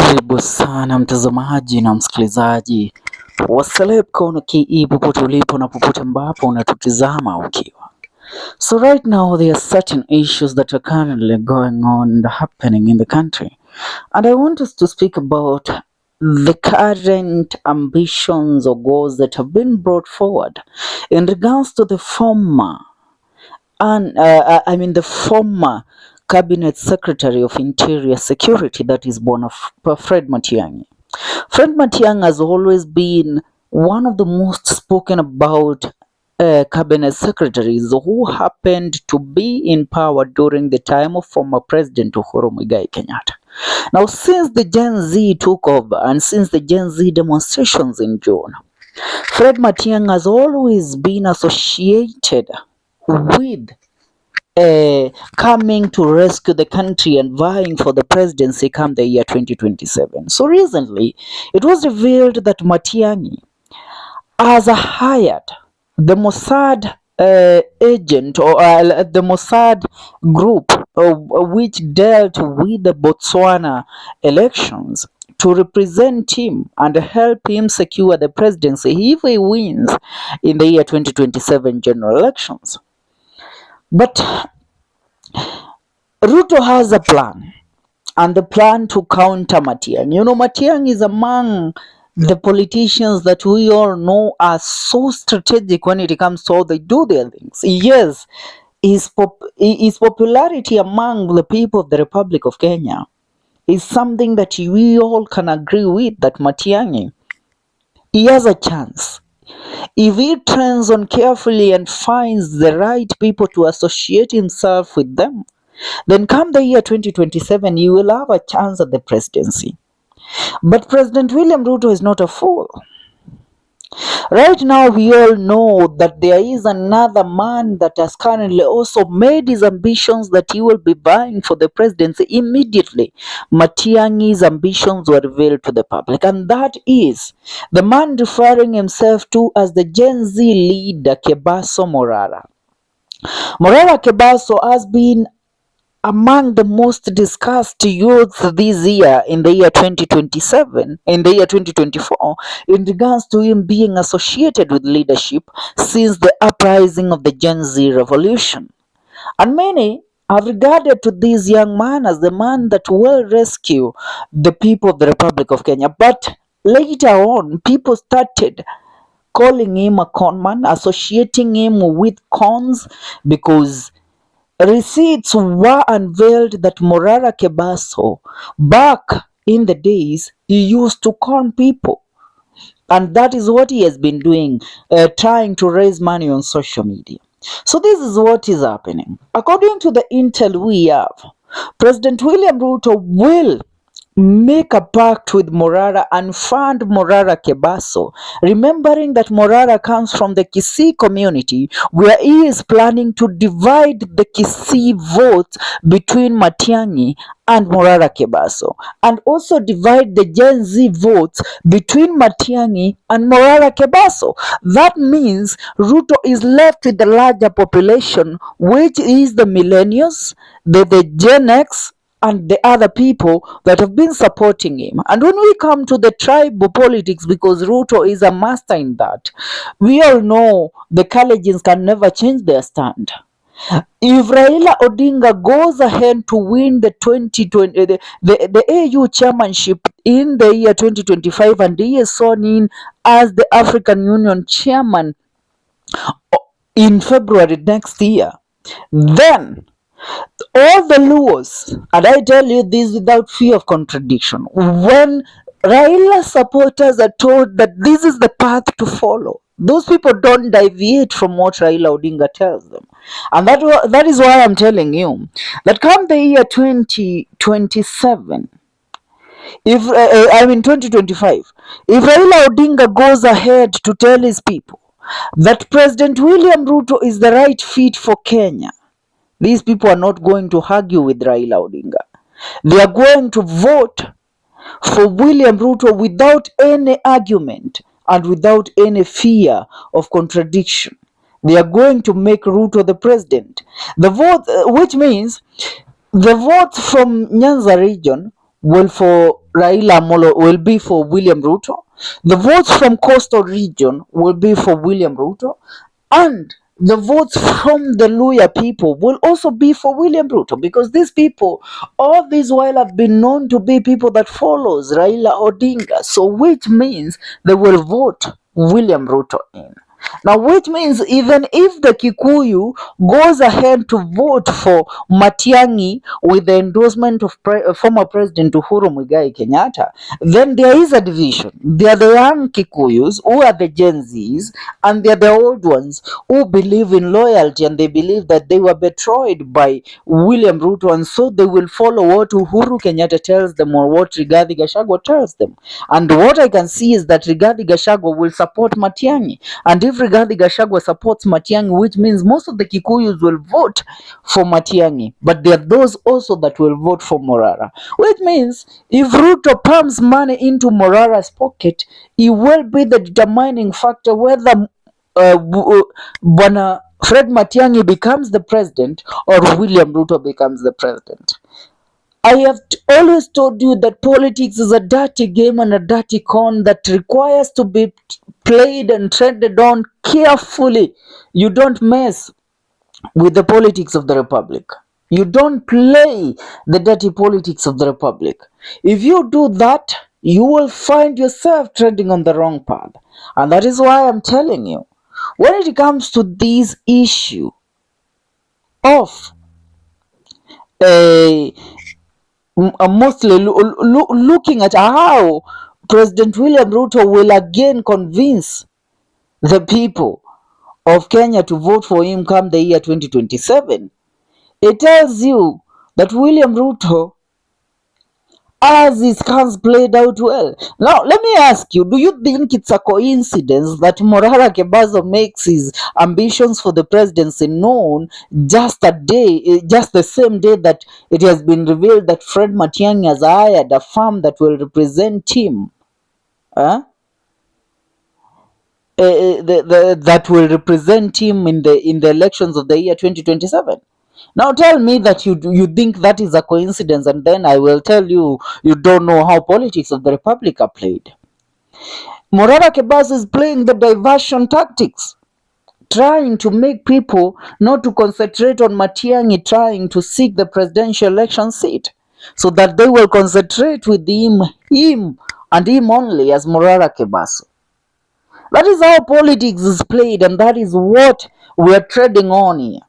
Karibu sana mtazamaji na msikilizaji wa Celeb Corner KE popote ulipo na popote ambapo unatutizama ukiwa. So right now there are certain issues that are currently going on and happening in the country. And I want us to speak about the current ambitions or goals that have been brought forward in regards to the former the former Cabinet Secretary of Interior Security, that is Fred Matiangi. Fred Matiang'i has always been one of the most spoken about cabinet secretaries who happened to be in power during the time of former President Uhuru Muigai Kenyatta. Now, since the Gen Z took over and since the Gen Z demonstrations in June, Fred Matiang'i has always been associated with coming to rescue the country and vying for the presidency come the year 2027. So recently, it was revealed that Matiangi has hired the Mossad agent or the Mossad group which dealt with the Botswana elections to represent him and help him secure the presidency if he wins in the year 2027 general elections. But Ruto has a plan, and the plan to counter Matiang'i. You know, Matiang'i is among the politicians that we all know are so strategic when it comes to how they do their things. Yes, his popularity among the people of the Republic of Kenya is something that we all can agree with, that Matiang'i, he has a chance. If he trends on carefully and finds the right people to associate himself with them, then come the year 2027, he will have a chance at the presidency. But President William Ruto is not a fool. Right now, we all know that there is another man that has currently also made his ambitions that he will be vying for the presidency immediately. Matiangi's ambitions were revealed to the public, and that is the man referring himself to as the Gen Z leader, Kebaso Morara. Morara Kebaso has been among the most discussed youths this year in the year 2027, in the year 2024, in regards to him being associated with leadership since the uprising of the Gen Z revolution. And many have regarded to this young man as the man that will rescue the people of the Republic of Kenya. But later on, people started calling him a conman, associating him with cons, because receipts were unveiled that Morara Kebaso, back in the days, he used to con people. And that is what he has been doing, trying to raise money on social media. So this is what is happening. According to the intel we have, President William Ruto will make a pact with Morara and fund Morara Kebaso, remembering that Morara comes from the Kisii community, where he is planning to divide the Kisii votes between Matiang'i and Morara Kebaso, and also divide the Gen Z votes between Matiang'i and Morara Kebaso. That means Ruto is left with the larger population, which is the millennials, the Gen X, and the other people that have been supporting him. And when we come to the tribal politics, because Ruto is a master in that, we all know the Kalenjins can never change their stand. If Raila Odinga goes ahead to win the 2020 the AU chairmanship in the year 2025, and he is sworn in as the African Union chairman in February next year, then all the Luos, and I tell you this without fear of contradiction, when Raila supporters are told that this is the path to follow, those people don't deviate from what Raila Odinga tells them. And that is why I'm telling you that come the year 2027, 2025, if Raila Odinga goes ahead to tell his people that President William Ruto is the right fit for Kenya, these people are not going to argue with Raila Odinga. They are going to vote for William Ruto without any argument and without any fear of contradiction. They are going to make Ruto the president. The vote, which means the votes from Nyanza region will for Raila Amolo will be for William Ruto. The votes from coastal region will be for William Ruto, and the votes from the Luya people will also be for William Ruto, because these people all this while have been known to be people that follows Raila Odinga. So which means they will vote William Ruto in. Now, which means even if the Kikuyu goes ahead to vote for Matiangi with the endorsement of former President Uhuru Muigai Kenyatta, then there is a division. There are the young Kikuyus who are the Gen Zs, and there are the old ones who believe in loyalty and they believe that they were betrayed by William Ruto, and so they will follow what Uhuru Kenyatta tells them or what Rigathi Gachagua tells them. And what I can see is that Rigathi Gachagua will support Matiangi. And if Rigathi Gachagua supports Matiang'i, which means most of the Kikuyus will vote for Matiang'i, but there are those also that will vote for Morara. Which means if Ruto pumps money into Morara's pocket, it will be the determining factor whether Bwana Fred Matiang'i becomes the president or William Ruto becomes the president. I have always told you that politics is a dirty game and a dirty con that requires to be played and treaded on carefully. You don't mess with the politics of the republic. You don't play the dirty politics of the republic. If you do that, you will find yourself treading on the wrong path. And that is why I'm telling you, when it comes to this issue of mostly looking at how President William Ruto will again convince the people of Kenya to vote for him come the year 2027, it tells you that William Ruto as his cards played out well. Now, let me ask you, do you think it's a coincidence that Morara Kebaso makes his ambitions for the presidency known just the same day that it has been revealed that Fred Matiang'i has hired a firm that will represent him? That will represent him in the elections of the year 2027. Now tell me that you think that is a coincidence, and then I will tell you you don't know how politics of the republic are played. Morara Kebaso is playing the diversion tactics, trying to make people not to concentrate on Matiang'i trying to seek the presidential election seat, so that they will concentrate with him and him only as Morara Kebaso. That is how politics is played, and that is what we are treading on here.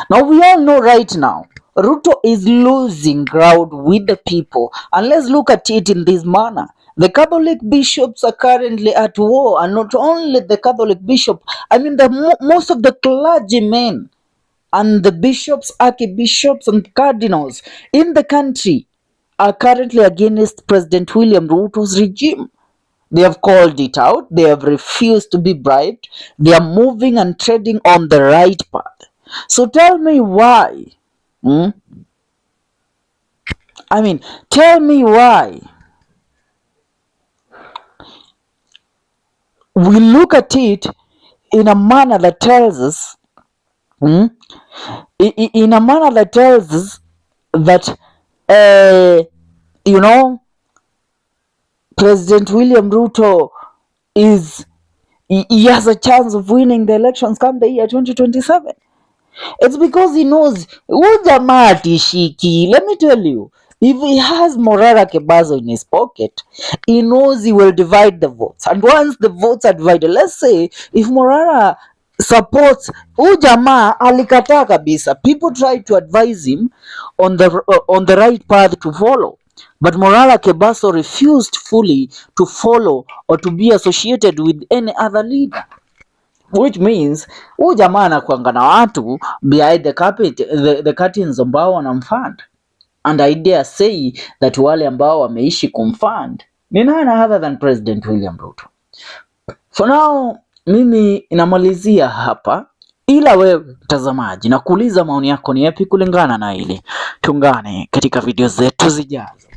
Now, we all know right now, Ruto is losing ground with the people. And let's look at it in this manner. The Catholic bishops are currently at war, and not only the Catholic bishop, I mean most of the clergymen and the bishops, archbishops, and cardinals in the country are currently against President William Ruto's regime. They have called it out. They have refused to be bribed. They are moving and treading on the right path. So tell me why. Tell me why we look at it in a manner that tells us, that, President William Ruto he has a chance of winning the elections come the year 2027. It's because he knows Shiki. Let me tell you, if he has Morara Kebaso in his pocket, he knows he will divide the votes. And once the votes are divided, let's say if Morara supports Ujama alikata kabisa, people try to advise him on the right path to follow. But Morara Kebaso refused fully to follow or to be associated with any other leader. Which means huyu jamaa anakuanga na watu behind the curtains ambao wanamfund, and I dare say that wale ambao wameishi kumfund ni none other than President William Ruto. For now, mimi inamalizia hapa, ila wewe mtazamaji na kuuliza maoni yako ni yapi kulingana na hili. Tungane katika video zetu zijazo.